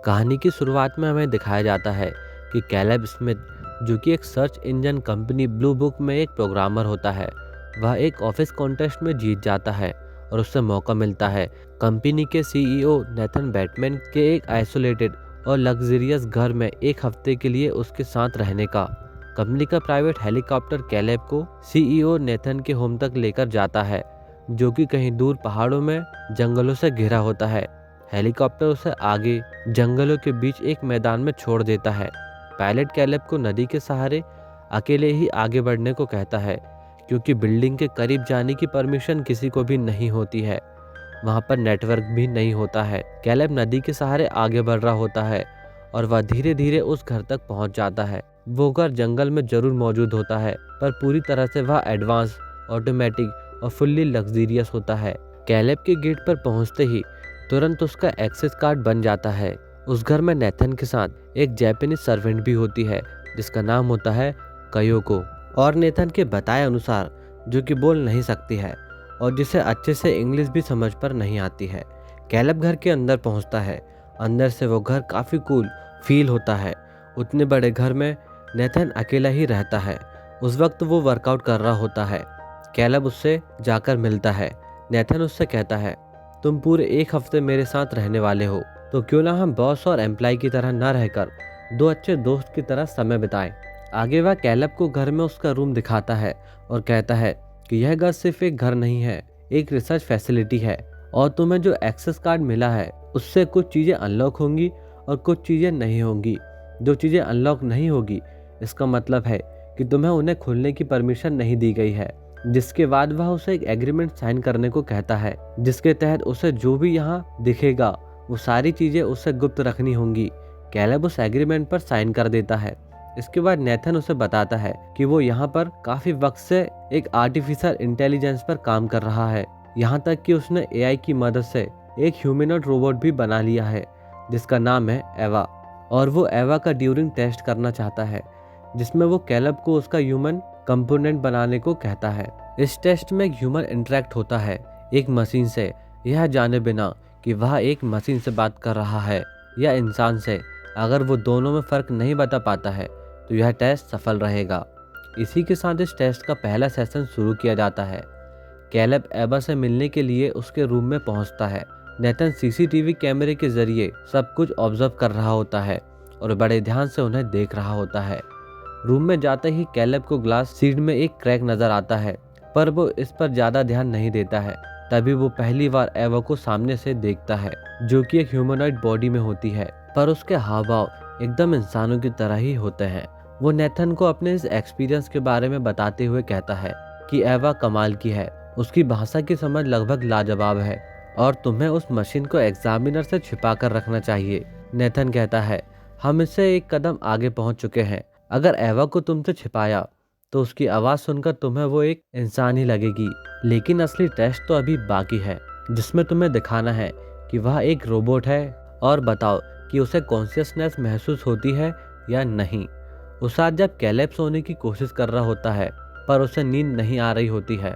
कहानी की शुरुआत में हमें दिखाया जाता है कि कैलेब स्मिथ, जो कि एक search engine company blue book में एक प्रोग्रामर होता है, वह एक ऑफिस कॉन्टेस्ट में जीत जाता है और उससे मौका मिलता है कंपनी के सीईओ नेथन बैटमैन के एक आइसोलेटेड और लग्जरियस घर में एक हफ्ते के लिए उसके साथ रहने का। कंपनी का प्राइवेट हेलीकॉप्टर कैलेब को सीईओ नेथन के होम तक लेकर जाता है, जो कि कहीं दूर पहाड़ों में जंगलों से घिरा होता है। हेलीकॉप्टर उसे आगे जंगलों के बीच एक मैदान में छोड़ देता है। पायलट कैलेब को नदी के सहारे अकेले ही आगे बढ़ने को कहता है, क्योंकि बिल्डिंग के करीब जाने की परमिशन किसी को भी नहीं होती है। वहां पर नेटवर्क भी नहीं होता है। कैलेब नदी के सहारे आगे बढ़ रहा होता है और वह धीरे धीरे उस घर तक पहुंच जाता है। वो घर जंगल में जरूर मौजूद होता है, पर पूरी तरह से वह एडवांस, ऑटोमेटिक और फुल्ली लग्जरियस होता है। कैलेब के गेट पर पहुंचते ही तुरंत उसका एक्सेस कार्ड बन जाता है। उस घर में नेथन के साथ एक जापानीज सर्वेंट भी होती है, जिसका नाम होता है कयोको, और नेथन के बताए अनुसार जो कि बोल नहीं सकती है और जिसे अच्छे से इंग्लिश भी समझ पर नहीं आती है। कैलेब घर के अंदर पहुंचता है। अंदर से वो घर काफ़ी कूल फील होता है। उतने बड़े घर में नेथन अकेला ही रहता है। उस वक्त वो वर्कआउट कर रहा होता है। कैलेब उससे जाकर मिलता है। नेथन उससे कहता है, तुम पूरे एक हफ्ते मेरे साथ रहने वाले हो, तो क्यों ना हम बॉस और एम्प्लॉय की तरह न रहकर दो अच्छे दोस्त की तरह समय बिताएं। आगे वह कैलेब को घर में उसका रूम दिखाता है और कहता है कि यह घर सिर्फ एक घर नहीं है, एक रिसर्च फैसिलिटी है, और तुम्हें जो एक्सेस कार्ड मिला है उससे कुछ चीज़ें अनलॉक होंगी और कुछ चीज़ें नहीं होंगी। जो चीज़ें अनलॉक नहीं होगी, इसका मतलब है कि तुम्हें उन्हें खोलने की परमिशन नहीं दी गई है। जिसके बाद वह उसे एक एग्रीमेंट साइन करने को कहता है, जिसके तहत उसे जो भी यहाँ दिखेगा वो सारी चीजें उसे गुप्त रखनी होंगी। कैलेब उस एग्रीमेंट पर साइन कर देता है। इसके बाद नेथन उसे बताता है कि वो यहाँ पर काफी वक्त से एक आर्टिफिशियल इंटेलिजेंस पर काम कर रहा है, यहाँ तक कि उसने एआई की मदद से एक ह्यूमनॉइड रोबोट भी बना लिया है, जिसका नाम है एवा, और वो एवा का ड्यूरिंग टेस्ट करना चाहता है, जिसमें वो कैलेब को उसका ह्यूमन कंपोनेंट बनाने को कहता है। इस टेस्ट में ह्यूमन इंटरेक्ट होता है एक मशीन से, यह जाने बिना कि वह एक मशीन से बात कर रहा है या इंसान से। अगर वो दोनों में फ़र्क नहीं बता पाता है तो यह टेस्ट सफल रहेगा। इसी के साथ इस टेस्ट का पहला सेशन शुरू किया जाता है। कैलेब एवा से मिलने के लिए उसके रूम में पहुंचता है। नेथन सीसीटीवी कैमरे के जरिए सब कुछ ऑब्जर्व कर रहा होता है और बड़े ध्यान से उन्हें देख रहा होता है। रूम में जाते ही कैलेब को ग्लास सीड में एक क्रैक नजर आता है, पर वो इस पर ज्यादा ध्यान नहीं देता है। तभी वो पहली बार एवा को सामने से देखता है, जो कि एक ह्यूमनॉइड बॉडी में होती है, पर उसके हाव भाव एकदम इंसानों की तरह ही होते हैं। वो नेथन को अपने इस एक्सपीरियंस के बारे में बताते हुए कहता है कि एवा कमाल की है, उसकी भाषा की समझ लगभग लाजवाब है और तुम्हें उस मशीन को एग्जामिनर से छिपा कर रखना चाहिए। नेथन कहता है, हम इससे एक कदम आगे पहुंच चुके हैं। अगर एवा को तुमसे छिपाया तो उसकी आवाज़ सुनकर तुम्हें वो एक इंसान ही लगेगी, लेकिन असली टेस्ट तो अभी बाकी है, जिसमें तुम्हें दिखाना है कि वह एक रोबोट है और बताओ कि उसे कॉन्शियसनेस महसूस होती है या नहीं। उस रात जब कैलेब सोने की कोशिश कर रहा होता है पर उसे नींद नहीं आ रही होती है,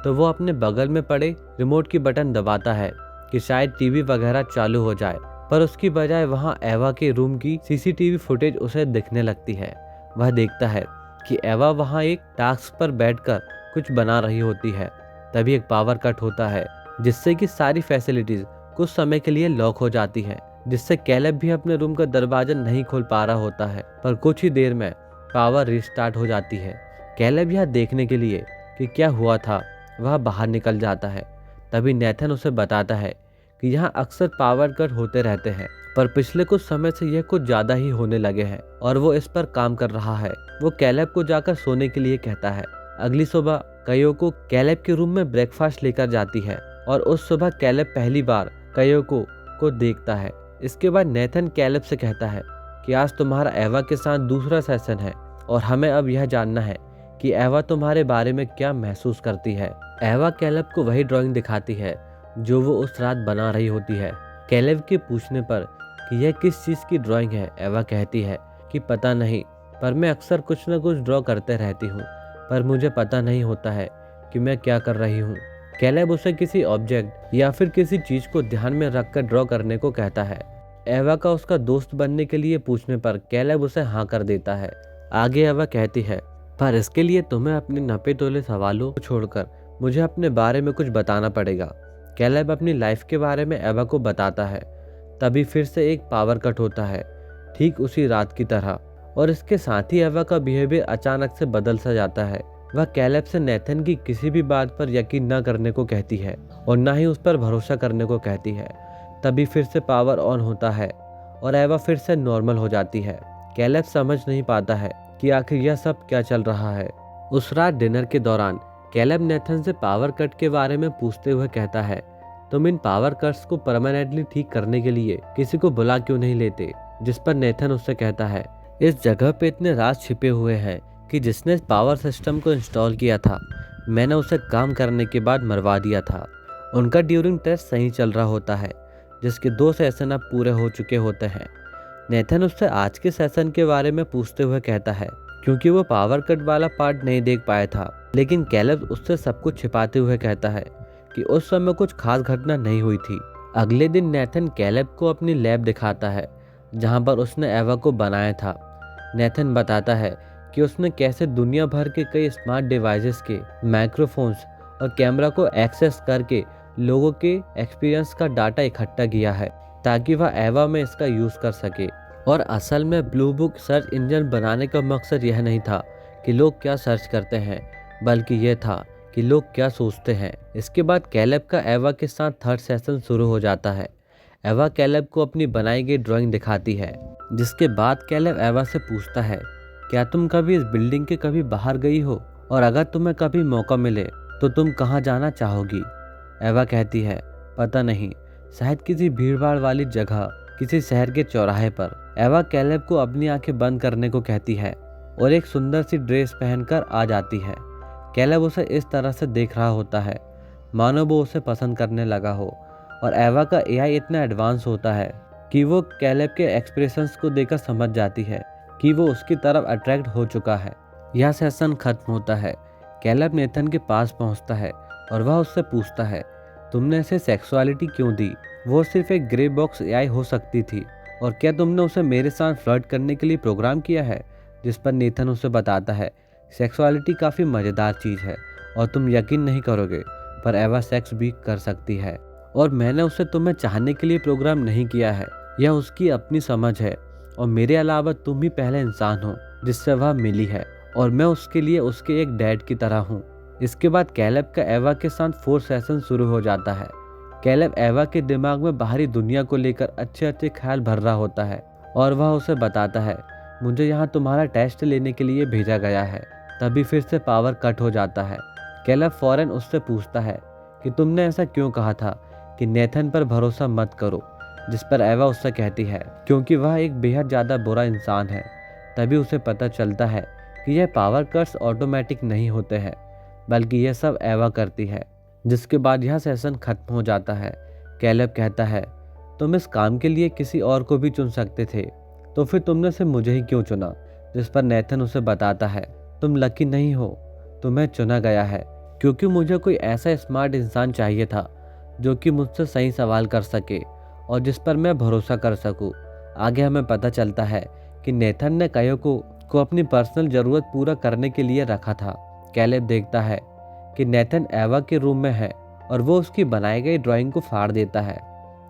तो वो अपने बगल में पड़े रिमोट की बटन दबाता है कि शायद टीवी वगैरह चालू हो जाए, पर उसकी बजाय वहाँ एवा के रूम की सीसीटीवी फुटेज उसे दिखने लगती है। वह देखता है कि एवा वहाँ एक टास्क पर बैठकर कुछ बना रही होती है। तभी एक पावर कट होता है, जिससे कि सारी फैसिलिटीज कुछ समय के लिए लॉक हो जाती है, जिससे कैलेब भी अपने रूम का दरवाजा नहीं खोल पा रहा होता है। पर कुछ ही देर में पावर रिस्टार्ट हो जाती है। कैलेब यह देखने के लिए कि क्या हुआ था वह बाहर निकल जाता है। तभी नेथन उसे बताता है कि यहाँ अक्सर पावर कट होते रहते हैं, पर पिछले कुछ समय से यह कुछ ज्यादा ही होने लगे हैं और वो इस पर काम कर रहा है। वो कैलेब को जाकर सोने के लिए कहता है। अगली सुबह कयोको कैलेब के रूम में ब्रेकफास्ट लेकर जाती है और उस सुबह कैलेब पहली बार कयोको को देखता है। इसके बाद नेथन कैलेब से कहता है कि आज तुम्हारा एवा के साथ दूसरा सेशन है और हमें अब यह जानना है कि एवा तुम्हारे बारे में क्या महसूस करती है। एवा कैलेब को वही ड्राइंग दिखाती है जो वो उस रात बना रही होती है। कैलेब के पूछने पर कि यह किस चीज़ की ड्राइंग है, एवा कहती है कि पता नहीं, पर मैं अक्सर कुछ न कुछ ड्रॉ करते रहती हूँ, पर मुझे पता नहीं होता है कि मैं क्या कर रही हूँ। कैलेब उसे किसी ऑब्जेक्ट या फिर किसी चीज़ को ध्यान में रखकर ड्रॉ करने को कहता है। एवा का उसका दोस्त बनने के लिए पूछने पर कैलेब उसे हाँ कर देता है। आगे एवा कहती है, पर इसके लिए तुम्हें अपने नपे तोले सवालों को छोड़कर मुझे अपने बारे में कुछ बताना पड़ेगा। कैलेब अपनी लाइफ के बारे में एवा को बताता है। तभी फिर से एक पावर कट होता है, ठीक उसी रात की तरह, और इसके साथ ही एवा का बिहेवियर अचानक से बदल सा जाता है। वह कैलेब से नेथन की किसी भी बात पर यकीन न करने को कहती है और न ही उस पर भरोसा करने को कहती है। तभी फिर से पावर ऑन होता है और एवा फिर से नॉर्मल हो जाती है। कैलेब समझ नहीं पाता है कि आखिर यह सब क्या चल रहा है। उस रात डिनर के दौरान कैलेब नेथन से पावर कट के बारे में पूछते हुए कहता है, तुम इन पावर कट्स को परमानेंटली ठीक करने के लिए किसी को बुला क्यों नहीं लेते? जिस पर नेथन उससे कहता है, इस जगह पे इतने राज छिपे हुए हैं कि जिसने पावर सिस्टम को इंस्टॉल किया था मैंने उसे काम करने के बाद मरवा दिया था। उनका ड्यूरिंग टेस्ट सही चल रहा होता है, जिसके 2 सेशन अब पूरे हो चुके होते हैं। नेथन उससे आज के सेशन के बारे में पूछते हुए कहता है, क्योंकि वो पावर कट वाला पार्ट नहीं देख पाया था। लेकिन कैलेब उससे सब कुछ छिपाते हुए कहता है कि उस समय कुछ खास घटना नहीं हुई थी। अगले दिन नेथन कैलेब को अपनी लैब दिखाता है जहां पर उसने एवा को बनाया था। नेथन बताता है कि उसने कैसे दुनिया भर के कई स्मार्ट डिवाइसेस के माइक्रोफोन्स और कैमरा को एक्सेस करके लोगों के एक्सपीरियंस का डाटा इकट्ठा किया है ताकि वह एवा में इसका यूज कर सके। और असल में ब्लू बुक सर्च इंजन बनाने का मकसद यह नहीं था कि लोग क्या सर्च करते हैं, बल्कि यह था कि लोग क्या सोचते हैं। इसके बाद कैलेब का एवा के साथ 3rd सेशन शुरू हो जाता है। एवा कैलेब को अपनी बनाई गई ड्राइंग दिखाती है, जिसके बाद कैलेब एवा से पूछता है, क्या तुम कभी इस बिल्डिंग के कभी बाहर गई हो, और अगर तुम्हें कभी मौका मिले तो तुम कहाँ जाना चाहोगी? एवा कहती है, पता नहीं, शायद किसी भीड़भाड़ वाली जगह, किसी शहर के चौराहे पर। एवा कैलेब को अपनी आंखें बंद करने को कहती है और एक सुंदर सी ड्रेस पहनकर आ जाती है। कैलेब उसे इस तरह से देख रहा होता है मानो वो उसे पसंद करने लगा हो, और एवा का एआई इतना एडवांस होता है कि वो कैलेब के एक्सप्रेशंस को देखकर समझ जाती है कि वो उसकी तरफ अट्रैक्ट हो चुका है। यह सेशन खत्म होता है। कैलेब नेथन के पास पहुंचता है और वह उससे पूछता है, तुमने इसे सेक्सुअलिटी क्यों दी? वो सिर्फ एक ग्रे बॉक्स एआई हो सकती थी, और क्या तुमने उसे मेरे साथ फ्लर्ट करने के लिए प्रोग्राम किया है? जिस पर नेथन उसे बताता है, सेक्सुअलिटी काफ़ी मज़ेदार चीज़ है और तुम यकीन नहीं करोगे, पर एवा सेक्स भी कर सकती है, और मैंने उसे तुम्हें चाहने के लिए प्रोग्राम नहीं किया है। यह उसकी अपनी समझ है, और मेरे अलावा तुम ही पहले इंसान हो जिससे वह मिली है, और मैं उसके लिए उसके एक डैड की तरह हूँ। इसके बाद कैलेब का एवा के साथ 4th सेशन शुरू हो जाता है। कैलेब एवा के दिमाग में बाहरी दुनिया को लेकर अच्छे अच्छे ख्याल भर रहा होता है, और वह उसे बताता है, मुझे यहाँ तुम्हारा टेस्ट लेने के लिए भेजा गया है। तभी फिर से पावर कट हो जाता है। कैलेब फौरन उससे पूछता है कि तुमने ऐसा क्यों कहा था कि नेथन पर भरोसा मत करो? जिस पर एवा उससे कहती है, क्योंकि वह एक बेहद ज़्यादा बुरा इंसान है। तभी उसे पता चलता है कि यह पावर कट्स ऑटोमेटिक नहीं होते हैं, बल्कि यह सब एवा करती है। जिसके बाद यह सेशन खत्म हो जाता है। कैलेब कहता है, तुम इस काम के लिए किसी और को भी चुन सकते थे, तो फिर तुमने सिर्फ मुझे ही क्यों चुना? जिस पर नेथन उसे बताता है, तुम लकी नहीं हो, तुम्हें चुना गया है क्योंकि मुझे कोई ऐसा स्मार्ट इंसान चाहिए था जो कि मुझसे सही सवाल कर सके और जिस पर मैं भरोसा कर सकूं। आगे हमें पता चलता है कि नेथन ने कायोको को अपनी पर्सनल ज़रूरत पूरा करने के लिए रखा था। कैलेब देखता है कि नेथन एवा के रूम में है और वो उसकी बनाई गई ड्राइंग को फाड़ देता है।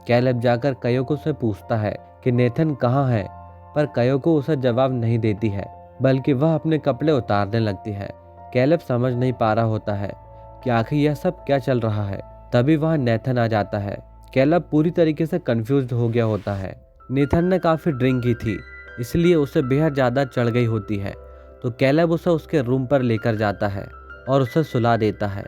कैलेब जाकर कायोको से पूछता है कि नेथन कहाँ है, पर कायोको उसे जवाब नहीं देती है, बल्कि वह अपने कपड़े उतारने लगती है। कैलेब समझ नहीं पा रहा होता है कि आखिर यह सब क्या चल रहा है। तभी वहाँ नेथन आ जाता है। कैलेब पूरी तरीके से कंफ्यूज्ड हो गया होता है। नेथन ने काफ़ी ड्रिंक की थी, इसलिए उसे बेहद ज़्यादा चढ़ गई होती है, तो कैलेब उसे उसके रूम पर लेकर जाता है और उसे सुला देता है।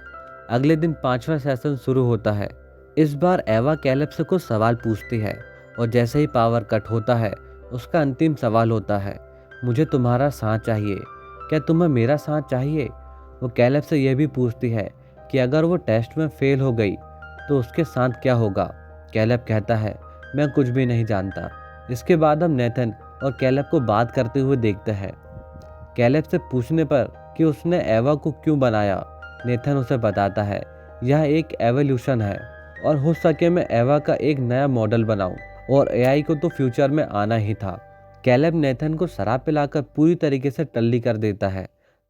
अगले दिन 5वां सेशन शुरू होता है। इस बार एवा कैलेब से कुछ सवाल पूछती है, और जैसे ही पावर कट होता है उसका अंतिम सवाल होता है, मुझे तुम्हारा साथ चाहिए, क्या तुम्हें मेरा साथ चाहिए? वो कैलेब से यह भी पूछती है कि अगर वो टेस्ट में फेल हो गई तो उसके साथ क्या होगा? कैलेब कहता है, मैं कुछ भी नहीं जानता। इसके बाद हम नेथन और कैलेब को बात करते हुए देखते हैं। कैलेब से पूछने पर कि उसने एवा को क्यों बनाया, नेथन उसे बताता है, यह एक एवोल्यूशन है और हो सके मैं एवा का एक नया मॉडल बनाऊं। और एआई को तो फ्यूचर में आना ही था। कैलेब नेथन को शराब पिलाकर पूरी तरीके से टल्ली कर देता है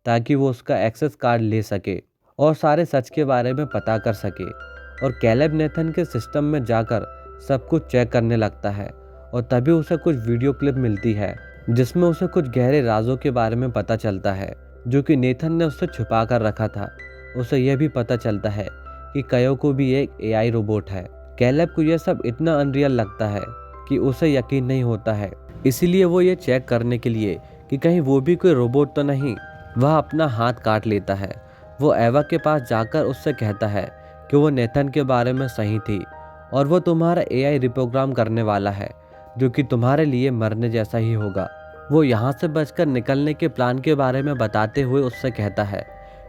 ताकि वो उसका एक्सेस कार्ड ले सके और सारे सच के बारे में पता कर सके। और कैलेब नेथन के सिस्टम में जाकर सब कुछ चेक करने लगता है और तभी उसे कुछ वीडियो क्लिप मिलती है जिसमें उसे कुछ गहरे राजों के बारे में पता चलता है जो कि नेथन ने उससे छुपा कर रखा था। उसे यह भी पता चलता है कि कायोको भी एक एआई रोबोट है। कैलेब को यह सब इतना अनरियल लगता है कि उसे यकीन नहीं होता है, इसीलिए वो ये चेक करने के लिए कि कहीं वो भी कोई रोबोट तो नहीं, वह अपना हाथ काट लेता है। वो एवा के पास जाकर उससे कहता है कि वो नेथन के बारे में सही थी और वो तुम्हारा एआई रिप्रोग्राम करने वाला है जो कि तुम्हारे लिए मरने जैसा ही होगा। वो यहाँ से बचकर निकलने के प्लान के बारे में बताते हुए उससे कहता है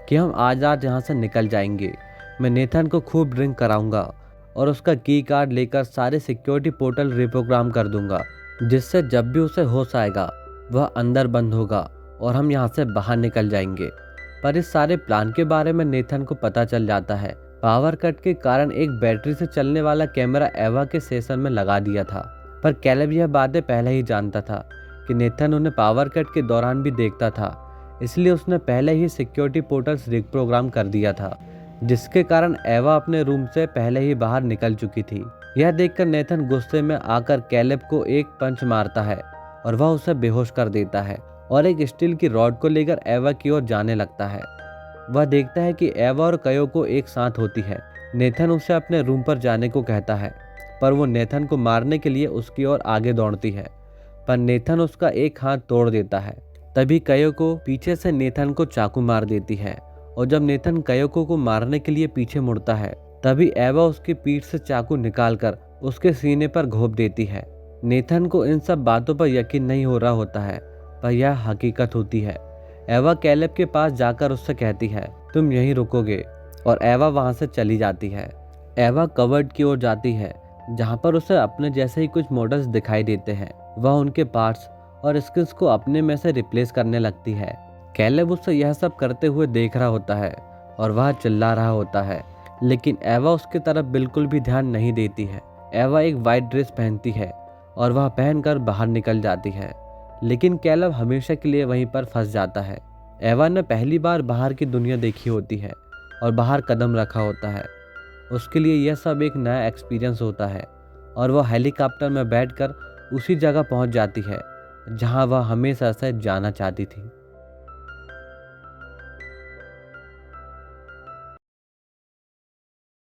कि हम आज यहाँ से निकल जाएंगे। मैं नेथन को खूब ड्रिंक कराऊंगा और उसका की कार्ड लेकर सारे सिक्योरिटी पोर्टल रिप्रोग्राम कर दूंगा, जिससे जब भी उसे होश आएगा वह अंदर बंद होगा और हम यहाँ से बाहर निकल जाएंगे। पर इस सारे प्लान के बारे में नेथन को पता चल जाता है। पावर कट के कारण एक बैटरी से चलने वाला कैमरा एवा के सेशन में लगा दिया था, पर कैलेब यह बातें पहले ही जानता था कि नेथन उन्हें पावर कट के दौरान भी देखता था, इसलिए उसने पहले ही सिक्योरिटी पोर्टल्स रिप्रोग्राम कर दिया था, जिसके कारण एवा अपने रूम से पहले ही बाहर निकल चुकी थी। यह देखकर नेथन गुस्से में आकर कैलेब को एक पंच मारता है और वह उसे बेहोश कर देता है और एक स्टील की रॉड को लेकर एवा की ओर जाने लगता है। वह देखता है कि एवा और कायोको एक साथ होती है। नेथन उसे अपने रूम पर जाने को कहता है, पर वो नेथन को मारने के लिए उसकी ओर आगे दौड़ती है, पर नेथन उसका एक हाथ तोड़ देता है। तभी कायोको पीछे से नेथन को चाकू मार देती है और जब नेथन कायोको को मारने के लिए पीछे मुड़ता है तभी एवा उसकी पीठ से चाकू निकालकर उसके सीने पर घोंप देती है। नेथन को इन सब बातों पर यकीन नहीं हो रहा होता है, पर यह हकीकत होती है। एवा कैलेब के पास जाकर उससे कहती है, तुम यहीं रुकोगे, और एवा वहां से चली जाती है। एवा कवर्ड की ओर जाती है जहां पर उसे अपने जैसे ही कुछ मॉडल्स दिखाई देते हैं। वह उनके पार्ट्स और स्किल्स को अपने में से रिप्लेस करने लगती है। कैलेब उससे यह सब करते हुए देख रहा होता है और वह चिल्ला रहा होता है, लेकिन एवा उसकी तरफ बिल्कुल भी ध्यान नहीं देती है। एवा एक वाइट ड्रेस पहनती है और वह पहनकर बाहर निकल जाती है, लेकिन कैलेब हमेशा के लिए वहीं पर फंस जाता है। एवा ने पहली बार बाहर की दुनिया देखी होती है और बाहर कदम रखा होता है। उसके लिए यह सब एक नया एक्सपीरियंस होता है और वह हेलीकॉप्टर में बैठकर उसी जगह पहुंच जाती है जहां वह हमेशा से जाना चाहती थी।